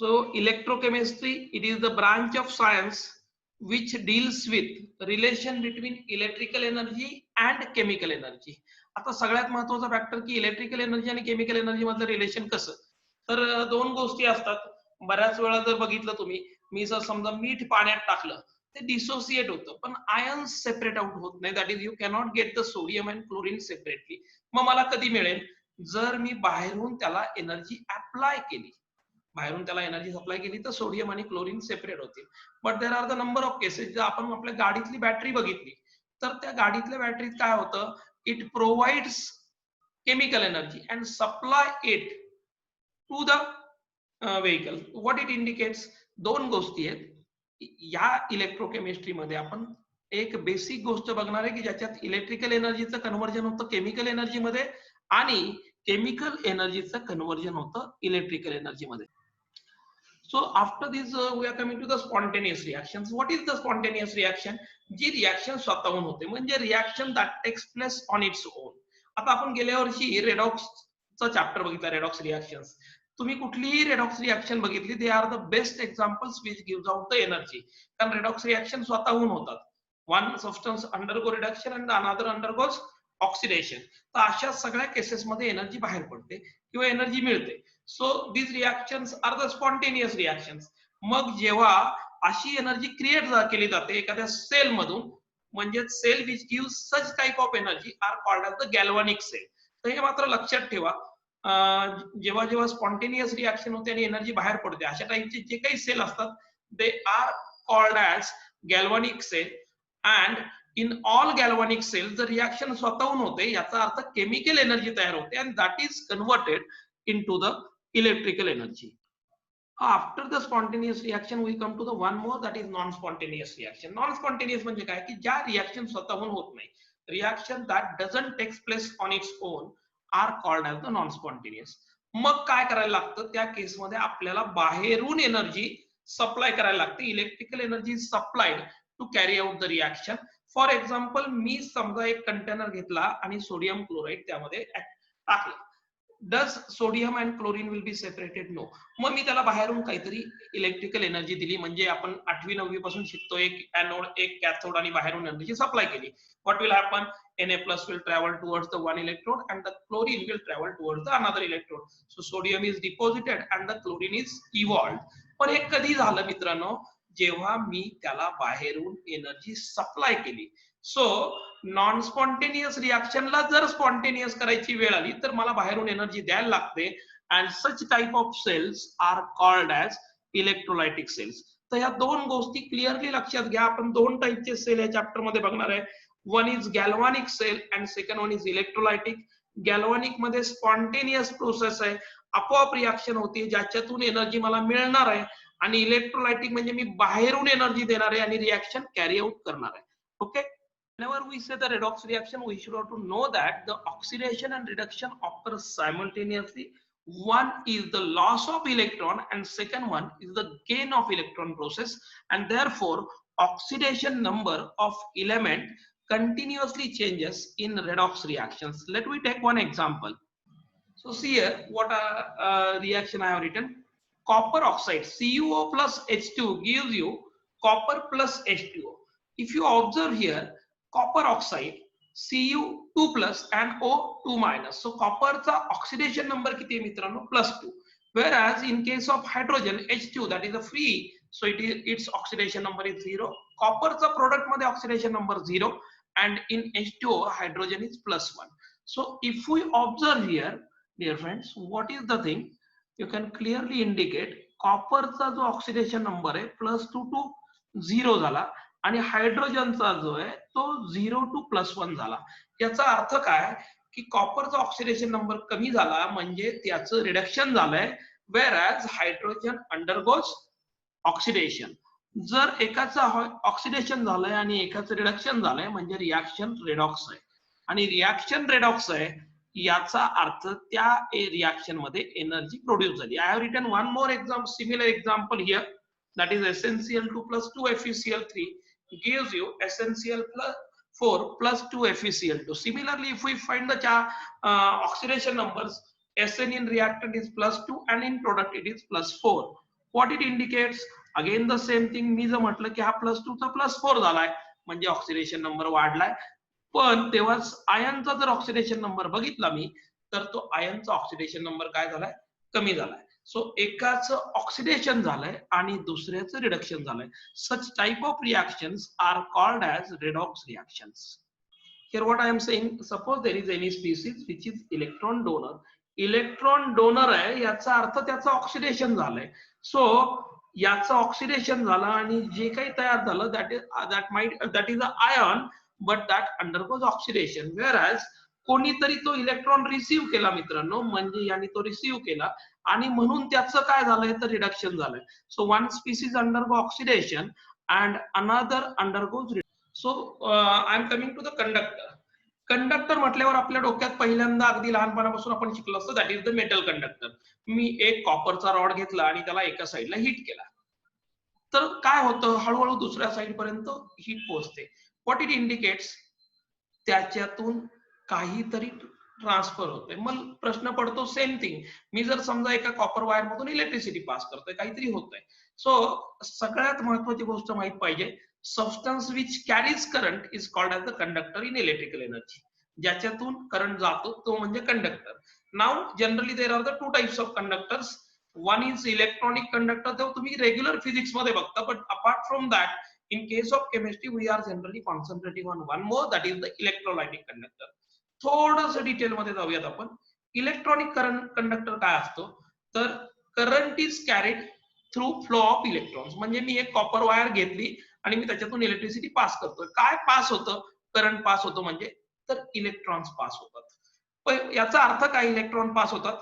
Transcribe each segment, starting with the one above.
So electrochemistry, it is the branch of science which deals with relation between electrical energy and chemical energy. आता सगळ्यात महत्वाचा factor की electrical energy आणि chemical energy मधलं relation कसं. तर दोन गोष्टी असतात. बऱ्याच वेळा जर बघितलं तुम्ही, मी जर समजा मीठ पाण्यात टाकलं ते डिसोसिएट होतं, पण आयन्स सेपरेट आउट होत नाही. That is you cannot get the sodium and chlorine separately. मग मला कधी मिळेल, जर मी बाहेरून त्याला एनर्जी अप्लाय केली, बाहेरून त्याला एनर्जी सप्लाय केली तर सोडियम आणि क्लोरीन सेपरेट होतील. But there are the number of cases, जर आपण आपल्या गाडीतली बॅटरी बघितली तर त्या गाडीतल्या बॅटरीत काय होतं, it provides chemical energy and supply it to the vehicle. What it indicates, दोन गोष्टी आहेत. या इलेक्ट्रोकेमिस्ट्री मध्ये आपण एक बेसिक गोष्ट बघणार आहे की ज्याच्यात इलेक्ट्रिकल एनर्जीचं कन्व्हर्जन होतं केमिकल एनर्जी मध्ये आणि केमिकल एनर्जीचं कन्व्हर्जन होतं इलेक्ट्रिकल एनर्जी मध्ये. So after this we are coming to the spontaneous reactions. What is the spontaneous reaction? जी रिएक्शन स्वतःहून होते, म्हणजे reaction that takes place on its own. आता आपण गेल्या वर्षी रेडॉक्सचा चॅप्टर बघितला, रेडॉक्स रिएक्शन्स. तुम्ही कुठलीही रेडॉक्स रिएक्शन बघितली, they are the best examples which gives out the energy. कारण रेडॉक्स रिएक्शन स्वतःहून होतात. One substance undergo reduction and another undergoes oxidation. तर अशा सगळ्या केसेसमध्ये एनर्जी बाहेर पडते किंवा एनर्जी मिळते. So these reactions are the spontaneous reactions. मग जेव्हा अशी एनर्जी क्रिएट केली जाते एखाद्या सेल मधून, म्हणजे cell which gives such type of energy are called as the galvanic cell. तर हे मात्र लक्षात ठेवा, जेव्हा जेव्हा स्पॉन्टेनियस रिएक्शन होते आणि एनर्जी बाहेर पडते, अशा टाइपचे जे काही सेल असतात they are called as galvanic cell. And in all galvanic cell जर रिएक्शन स्वतःहून होते, याचा अर्थ केमिकल एनर्जी तयार होते and that is converted into the electrical energy. After the spontaneous reaction we come to the one more, that is non-spontaneous reaction. Non-spontaneous म्हणजे काय की ज्या रिएक्शन स्वतःहून होत नाही, reaction that doesn't take place on its own are called as the non-spontaneous. मग काय करायला लागतं, त्या केसमध्ये आपल्याला बाहेरून एनर्जी सप्लाय करायला लागते. Electrical energy supplied to carry out the reaction. For example, मी समजा एक कंटेनर घेतला आणि सोडियम क्लोराईड त्यामध्ये टाकलं. Does sodium and chlorine will be separated? No. मग मी त्याला बाहेरून काहीतरी इलेक्ट्रिकल एनर्जी दिली, म्हणजे आपण 8वी 9वी पासून शिकतो, एक एनोड एक कॅथोड आणि बाहेरून एनर्जी सप्लाय केली. What will happen? Na+ will travel towards the one electrode and the chlorine will travel towards the another electrode. So sodium is deposited and the chlorine is evolved. पण हे कधी झालं मित्रांनो? जेव्हा मी त्याला बाहेरून एनर्जी सप्लाय केली. सो नॉन स्पॉन्टेनियस रिएक्शनला जर स्पॉन्टेनियस करायची वेळ आली तर मला बाहेरून एनर्जी द्यायला लागते. And such type of cells are called as electrolytic cells. तर ह्या दोन गोष्टी क्लिअरली लक्षात घ्या. आपण दोन टाइपचे सेल या चॅप्टर मध्ये बघणार आहे. One is galvanic cell and second one is electrolytic. Galvanic मध्ये स्पॉन्टेनियस प्रोसेस आहे, आपोआप रिएक्शन होती ज्याच्यातून एनर्जी मला मिळणार आहे. आणि इलेक्ट्रोलायटिक म्हणजे मी बाहेरून एनर्जी देणार आहे आणि रिएक्शन कॅरी आउट करणार आहे. Okay. Whenever we say the redox reaction, we should have to know that the oxidation and reduction occur simultaneously. One is the loss of electron and second one is the gain of electron process, and therefore oxidation number of element continuously changes in redox reactions. Let me take one example. So see here what reaction I have written. Copper oxide CuO plus H2 gives you copper plus H2O. If you observe here, copper oxide Cu2 plus and O2 minus. So copper चा oxidation number किती आहे मित्रांनो? +2. Whereas in case of hydrogen H2, that is a free, so its oxidation number is 0. Copper चा product मध्ये oxidation number 0 and in H2O hydrogen is +1. So if we observe here, dear friends, what is the thing? You can clearly indicate copper चा जो oxidation number आहे +2 to 0 झाला आणि हायड्रोजनचा जो आहे तो 0 to +1 झाला. याचा अर्थ काय की कॉपरचा ऑक्सिडेशन नंबर कमी झाला म्हणजे त्याचं रिडक्शन झालंय, wear as hydrogen undergoes oxidation. जर एकाचं ऑक्सिडेशन झालंय आणि एकाचं रिडक्शन झालंय म्हणजे रिएक्शन रेडॉक्स आहे. आणि रिएक्शन रेडॉक्स आहे याचा अर्थ त्या रिएक्शन मध्ये एनर्जी प्रोड्यूस झाली. I have written one more example, similar example here, that is SnCl2 plus 2 FeCl3 gives you SnCl4 plus 2 FeCl2. Similarly, if we find the oxidation numbers, Sn in reactant is +2 and in product it is +4. What it indicates, again the same thing. मी जर म्हटलं की हा +2 चा +4 झालाय म्हणजे oxidation number वाढलाय. पण तेव्हाच आयनचा जर ऑक्सिडेशन नंबर बघितला मी, तर तो आयनचा ऑक्सिडेशन नंबर काय झालाय, कमी झालाय. सो एकाचं ऑक्सिडेशन झालंय आणि दुसऱ्याचं रिडक्शन झालंय. Such type of reactions are called as redox reactions. Here what I am saying, suppose there is any species which is electron donor. Electron donor आहे याचा अर्थ त्याचं ऑक्सिडेशन झालंय. सो याचं ऑक्सिडेशन झालं आणि जे काही तयार झालं that is a ion, but that undergoes oxidation. Whereas कोणीतरी तो इलेक्ट्रॉन रिसीव्ह केला मित्रांनो, म्हणजे यांनी तो रिसीव्ह केला आणि म्हणून त्याचं काय झालंय तर रिडक्शन झालंय. So one species undergo oxidation and another undergoes. So I am coming to the conductor. Conductor म्हटल्यावर आपल्या डोक्यात पहिल्यांदा अगदी लहानपणापासून आपण शिकलो असतो that is the metal conductor. मी एक कॉपरचा रॉड घेतला आणि त्याला एका साईडला हिट केला, तर काय होतं, हळूहळू दुसऱ्या साईड पर्यंत हिट पोहोचते. व्हॉट इट इंडिकेट्स, त्याच्यातून काहीतरी ट्रान्सफर होतंय. मग प्रश्न पडतो सेम थिंग, मी जर समजा एका कॉपर वायर मधून इलेक्ट्रिसिटी पास करतोय, काहीतरी होतंय. सो सगळ्यात महत्वाची गोष्ट माहित पाहिजे, substance which carries current is called as the conductor in electrical energy. ज्याच्यातून करंट जातो तो म्हणजे conductor. Now generally there are the two types of conductors. One is electronic conductor, तो तुम्ही रेग्युलर फिजिक्स मध्ये बघता, but apart from that in case of chemistry we are generally concentrating on one more, that is the electrolytic conductor. थोडंसं detail मध्ये जाऊयात आपण. Electronic current conductor काय असतो, तर current is carried through flow of electrons. म्हणजे मी एक copper wire घेतली आणि मी त्याच्यातून इलेक्ट्रिसिटी पास करतोय. काय पास होतं, करंट पास होतो म्हणजे तर इलेक्ट्रॉन्स पास होतात. पण याचा अर्थ काय, इलेक्ट्रॉन पास होतात,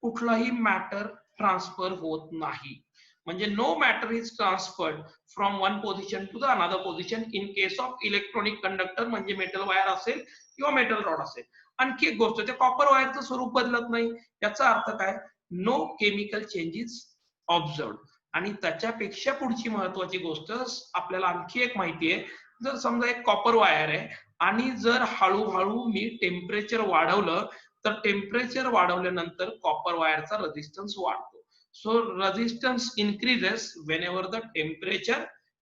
कुठलाही मॅटर ट्रान्सफर होत नाही. म्हणजे no matter is transferred from one position to the another position in case of electronic conductor. म्हणजे मेटल वायर असेल किंवा मेटल रॉड असेल. आणखी एक गोष्ट, त्या कॉपर वायरचं स्वरूप बदलत नाही. याचा अर्थ काय, नो केमिकल चेंजेस ऑब्झर्व्ड. आणि त्याच्यापेक्षा पुढची महत्वाची गोष्ट आपल्याला आणखी एक माहिती आहे, जर समजा एक कॉपर वायर आहे आणि जर हळूहळू मी टेम्परेचर वाढवलं, तर टेम्परेचर वाढवल्यानंतर कॉपर वायरचा रेझिस्टन्स वाढतो. So resistance increases whenever the temperature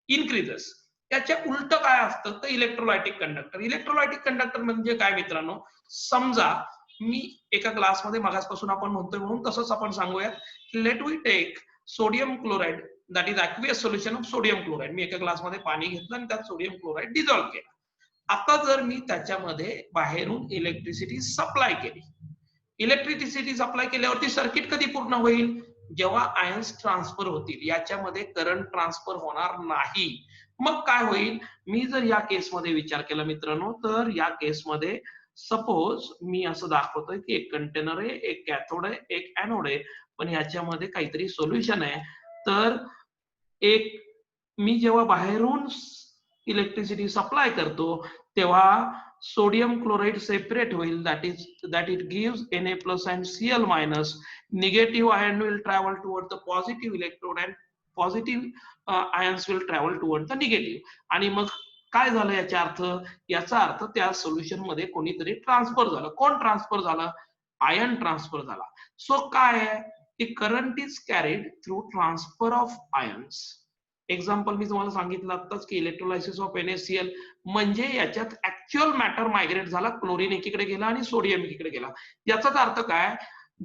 increases. त्याच्या उलट काय असतं तर इलेक्ट्रोलायटिक कंडक्टर. इलेक्ट्रोलायटिक कंडक्टर म्हणजे काय मित्रांनो, समजा मी एका ग्लासमध्ये मागासपासून आपण म्हणतोय म्हणून तसंच आपण सांगूयात, let we take sodium chloride, that is aqueous solution of sodium chloride. मी एका ग्लासमध्ये पाणी घेतलं आणि त्यात सोडियम क्लोराइड डिझॉल्व्ह केला. आता जर मी त्याच्यामध्ये बाहेरून इलेक्ट्रिसिटी सप्लाय केली, इलेक्ट्रिसिटी सप्लाय केल्यावरती सर्किट कधी पूर्ण होईल, जेव्हा आयन्स ट्रान्सफर होतील. याच्यामध्ये करंट ट्रान्सफर होणार नाही. मग काय होईल, मी जर या केसमध्ये विचार केला मित्रांनो, तर या केसमध्ये सपोज मी असं दाखवतोय की एक कंटेनर आहे, एक कॅथोड आहे, एक एनोड आहे, पण याच्यामध्ये काहीतरी सोल्युशन आहे. तर एक मी जेव्हा बाहेरून इलेक्ट्रिसिटी सप्लाय करतो तेव्हा सोडियम क्लोराइड सेपरेट होईल, that it gives Na plus and Cl minus. Negative ion will travel toward the positive electrode and positive ions will travel toward the negative. आणि मग काय झालं याचा अर्थ त्या सोल्युशन मध्ये कोणीतरी ट्रान्सफर झालं. कोण ट्रान्सफर झालं, आयन ट्रान्सफर झाला. सो काय आहे की current is carried through transfer of ions. Example मी तुम्हाला सांगितलं आताच की इलेक्ट्रोलायसिस ऑफ NaCl, म्हणजे याच्यात ऍक्च्युअल मॅटर मायग्रेट झाला, क्लोरीन एकीकडे गेला आणि सोडियम एकीकडे गेला. याचाच अर्थ काय,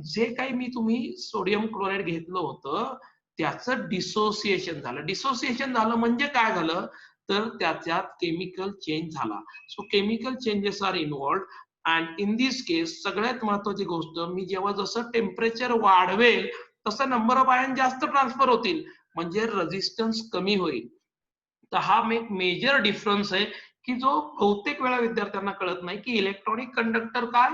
जे काही मी तुम्ही सोडियम क्लोराइड घेतलं होतं त्याचं डिसोसिएशन झालं. डिसोसिएशन झालं म्हणजे काय झालं, तर त्याच्यात केमिकल चेंज झाला. So chemical changes are involved and in this case सगळ्यात महत्वाची गोष्ट, मी जेव्हा जसं टेम्परेचर वाढवेल तसं नंबर ऑफ आयन जास्त ट्रान्सफर होतील, म्हणजे रेझिस्टन्स कमी होईल. तर हा एक मेजर डिफरन्स आहे की जो बहुतेक वेळा विद्यार्थ्यांना कळत नाही की इलेक्ट्रॉनिक कंडक्टर काय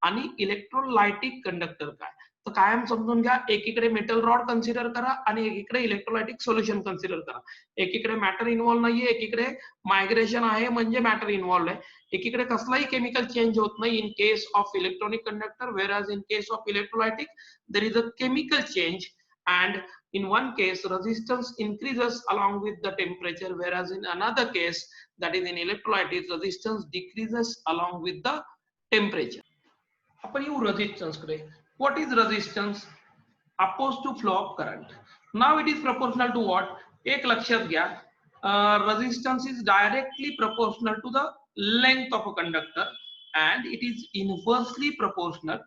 आणि इलेक्ट्रोलायटिक कंडक्टर काय. तर कायम समजून घ्या, एकीकडे मेटल रॉड कन्सिडर करा आणि एकीकडे इलेक्ट्रोलायटिक सोल्युशन कन्सिडर करा. एकीकडे मॅटर इन्व्हॉल्व नाहीये, एकीकडे मायग्रेशन आहे म्हणजे मॅटर इन्व्हॉल्व आहे. एकीकडे कसलाही केमिकल चेंज होत नाही in case of electronic conductor, whereas in case of electrolytic there is a chemical change, and in one case resistance increases along with the temperature, whereas in another case, that is in electrolytic, resistance decreases along with the temperature. आपण येऊ resistance कडे. What is resistance, opposed to flow of current. Now it is proportional to what? एक लक्षात घ्या, resistance is directly proportional to the length of a conductor and it is inversely proportional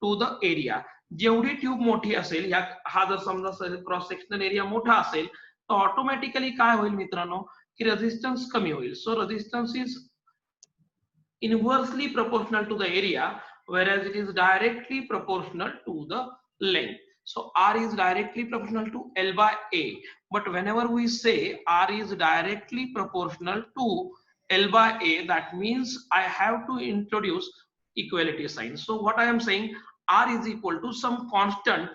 to the area. जेवढी tube मोठी असेल, हा जर समजा cross sectional area मोठा असेल तर ऑटोमॅटिकली काय होईल मित्रांनो की रेजिस्टन्स कमी होईल. So resistance is inversely proportional to the area, whereas it is directly proportional to the length. So R is directly proportional to L by A. But whenever we say R is directly proportional to L by A, that means I have to introduce equality sign. So what I am saying, R is equal to some constant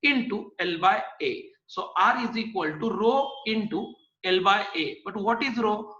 into L by A. So R is equal to rho into L by A. But what is rho?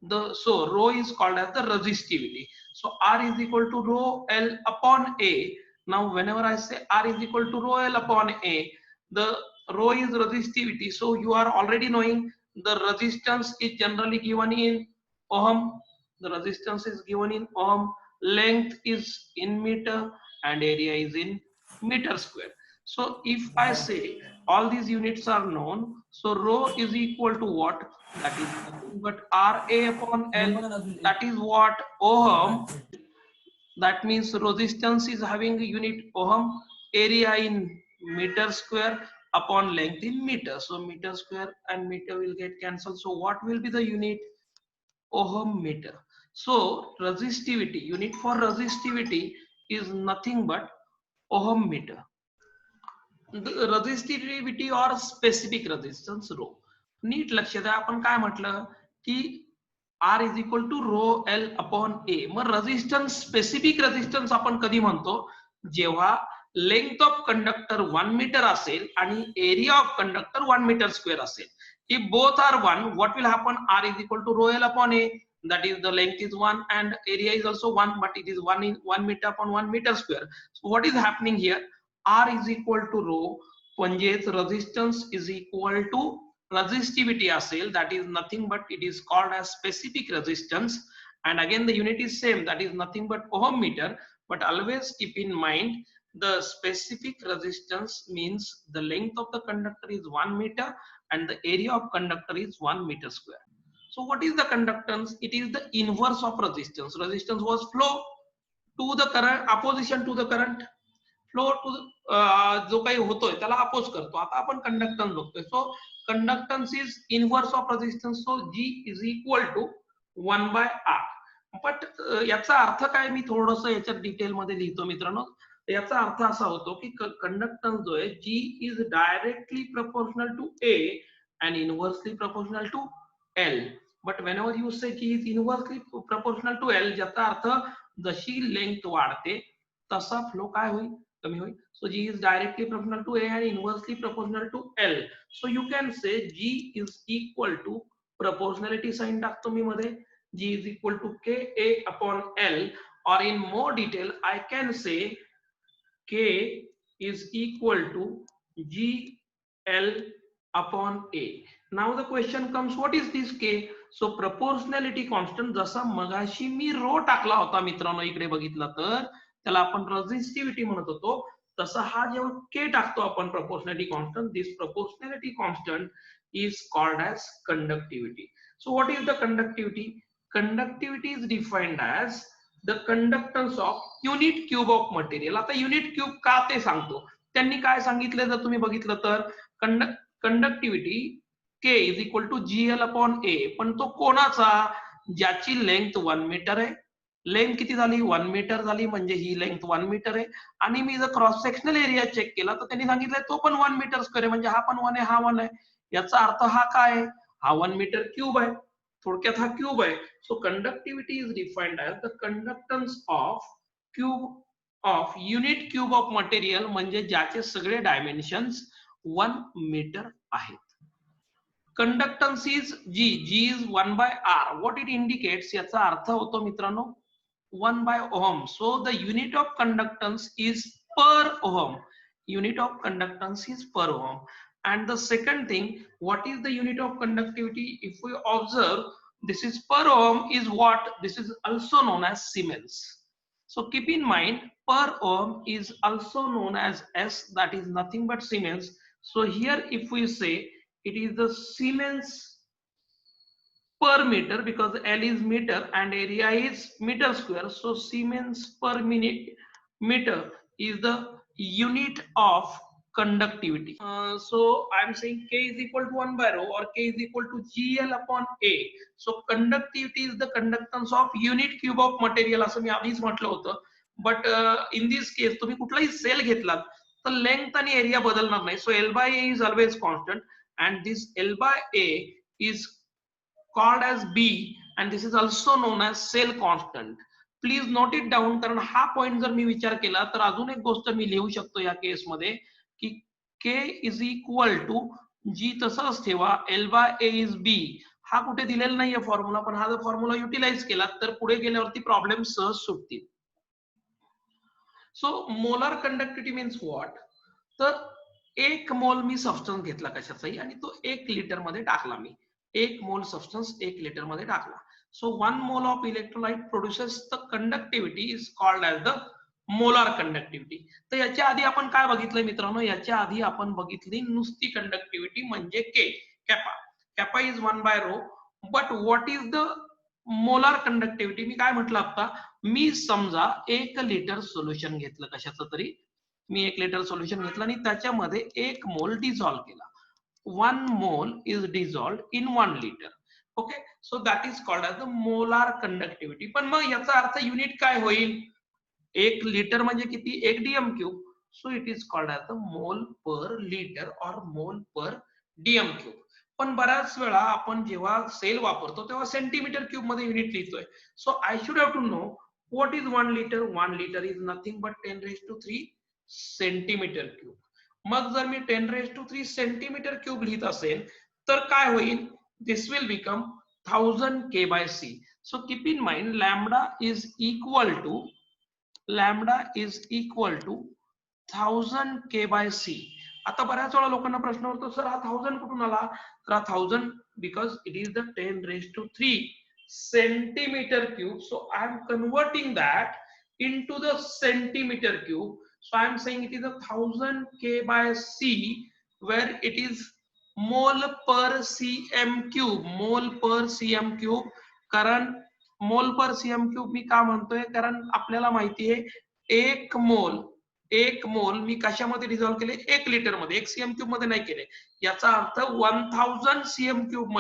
So rho is called as the resistivity. So R is equal to rho L upon A. Now whenever I say R is equal to rho L upon A, the rho is resistivity. So you are already knowing the resistance is generally given in ohm. The resistance is given in ohm. Length is in meter and area is in meter square. So if I say all these units are known, so rho is equal to what? That is nothing but RA upon L. That is what? Ohm. That means resistance is having unit ohm, area in meter square upon length in meter. So meter square and meter will get cancelled. So what will be the unit? Ohm meter. So resistivity, unit for resistivity is nothing but ohm meter. The resistivity or specific resistance rho. नीट लक्ष द्या, आपण काय म्हटलं की R is equal to rho L upon A. मग resistance, specific resistance आपण कधी म्हणतो? जेव्हा लेंथ ऑफ कंडक्टर 1 मीटर असेल आणि area of conductor 1 metre square असेल. If both are 1, what will happen? R is equal to rho L upon A. That is the length is 1 and area is also 1, but it is 1 in 1 meter upon 1 meter square. So what is happening here? R is equal to rho, म्हणजेच resistance is equal to resistivity असेल, that is nothing but it is called as specific resistance, and again the unit is same, that is nothing but ohm meter. But always keep in mind the specific resistance means the length of the conductor is 1 meter and the area of conductor is 1 meter square. So what is the conductance? It is the inverse of resistance. Resistance was flow to the current, opposition to the current. Flow to जो काही होतोय त्याला oppose करतो. आता आपण conductance बघतोय. So conductance is inverse of resistance. So G is equal to 1 by R. But याचा अर्थ काय, मी थोडस याच्यात डिटेल मध्ये लिहितो मित्रांनो. याचा अर्थ असा होतो की कंडक्टन्स जो आहे G is directly proportional to A and inversely proportional to L. But whenever you say G is inversely proportional to L, ज्याचा अर्थ जशी लेंथ वाढते तसा फ्लो काय होईल, कमी होईल. So G is directly proportional to A and inversely proportional to L. So you can say G is equal to, proportionality sign टाकतो मी मध्ये, G is equal to KA upon L, or in more detail I can say K is equal to GL upon A. Now the question comes, what is this K? So proportionality constant, जसा मगाशी मी row टाकला होता मित्रांनो, इकडे बघितलं तर त्याला आपण रेजिस्टिव्हिटी म्हणत होतो, तसा हा जेव्हा K टाकतो आपण proportionality constant, this proportionality constant is called as conductivity. So what is the conductivity? Conductivity is defined as the conductance of unit cube of material. आता युनिट क्यूब का ते सांगतो. त्यांनी काय सांगितलं जर तुम्ही बघितलं तर, conductivity K is equal to GL upon A. पण तो कोणाचा? ज्याची लेंथ 1 मीटर आहे. लेंथ किती झाली? 1 मीटर झाली, म्हणजे ही लेंथ 1 मीटर आहे. आणि मी जर क्रॉस सेक्शनल एरिया चेक केला तर त्यांनी सांगितलंय तो पण 1 मीटर स्क्वेअर आहे, म्हणजे हा पण 1 आहे, हा 1 आहे. याचा अर्थ हा काय आहे? हा 1 मीटर क्यूब आहे. थोडक्यात हा क्यूब आहे. So conductivity is defined as the conductance of cube of unit cube of material, म्हणजे ज्याचे सगळे डायमेन्शन्स 1 मीटर आहेत. Conductance is G. G is 1 by R. What it indicates? याचा अर्थ होतो मित्रांनो 1 by ohm. So the unit of conductance is per ohm. Unit of conductance is per ohm. And the second thing, what is the unit of conductivity? If we observe, this is per ohm is what? This is also known as Siemens. So keep in mind, per ohm is also known as S, that is nothing but Siemens. So here if we say it is the Siemens per meter, because L is meter and area is meter square. So Siemens per minute meter is the unit of conductivity. So I'm saying K is equal to 1 by rho, or K is equal to GL upon A. So conductivity is the conductance of unit cube of material, असं मी आधीच म्हटलं होतं. But in this केस तुम्ही कुठलाही sale घेतलात तर length आणि area बदलणार नाही. So L by A is always constant, and this L by A is called as B, and this is also known as cell constant. Please note it down, कारण हा point जर मी विचार केला तर अजून एक गोष्ट मी लिहू शकतो या केस मध्ये की K is equal to G, तसंच ठेवा L by A is B. हा कुठे दिलेला नाहीये फॉर्म्युला, पण हा जर फॉर्म्युला युटिलाइज केला तर पुढे गेल्यावरती प्रॉब्लेम सहज सुटतील. So molar conductivity means what, तर एक मोल मी सबस्टन्स घेतला कशाचाही आणि तो 1 लिटर मध्ये टाकला. मी 1 मोल सबस्टन्स 1 लिटर मध्ये टाकला. So 1 mole of electrolyte produces the conductivity is called as the molar conductivity. तर याच्या आधी आपण काय बघितलं मित्रांनो, याच्या आधी आपण बघितली नुसती कंडक्टिव्हिटी म्हणजे K, kappa. Kappa is 1 by rho. But what is the molar conductivity? मी काय म्हटलं आता, मी समजा 1 लिटर सोल्युशन घेतलं कशाचं तरी, मी 1 लिटर सोल्युशन घेतलं आणि त्याच्यामध्ये 1 मोल डिझॉल्व्ह केला. 1 mole is dissolved in 1 liter. Okay, so that is called as the molar conductivity. पण मग याचा अर्थ युनिट काय होईल? 1 लिटर म्हणजे किती? 1 DM cube. So it is called as the mole per litre और मोल पर डीएम क्यूब. पण बऱ्याच वेळा आपण जेव्हा सेल वापरतो तेव्हा सेंटीमीटर क्यूब मध्ये युनिट लिहितोय. So I should have to know what is 1 litre. 1 litre is nothing but 10⁻³ centimetre cube. मग जर मी 10⁻³ सेंटीमीटर क्यूब लिहित असेल तर काय होईल? This will become 1000 K/C. So keep in mind lambda is equal to 1000 K/C. आता बऱ्याच वेळा लोकांना प्रश्न होतो, सर हा 1000 कुठून आला? तर हा 1000 because it is the 10⁻³ centimetre cube. So I am converting that into the centimeter cube. So I am saying it is 1000 K/C, where it is mole per cm cube. Mole per cm cube. कारण मोल पर cm cube मी का म्हणतोय, कारण आपल्याला माहिती आहे 1 मोल मी कशामध्ये डिझॉल्व्ह केले? 1 लिटर मध्ये. 1 cm cube मध्ये नाही केले. याचा अर्थ 1000 cm cube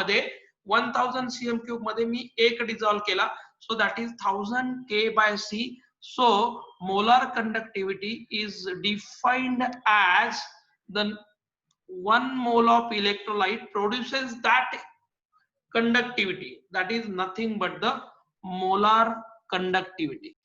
मध्ये मी 1 डिझॉल्व्ह केला. So that is 1000 K/C. So molar conductivity is defined as the 1 mole of electrolyte produces that conductivity, that is nothing but the molar conductivity.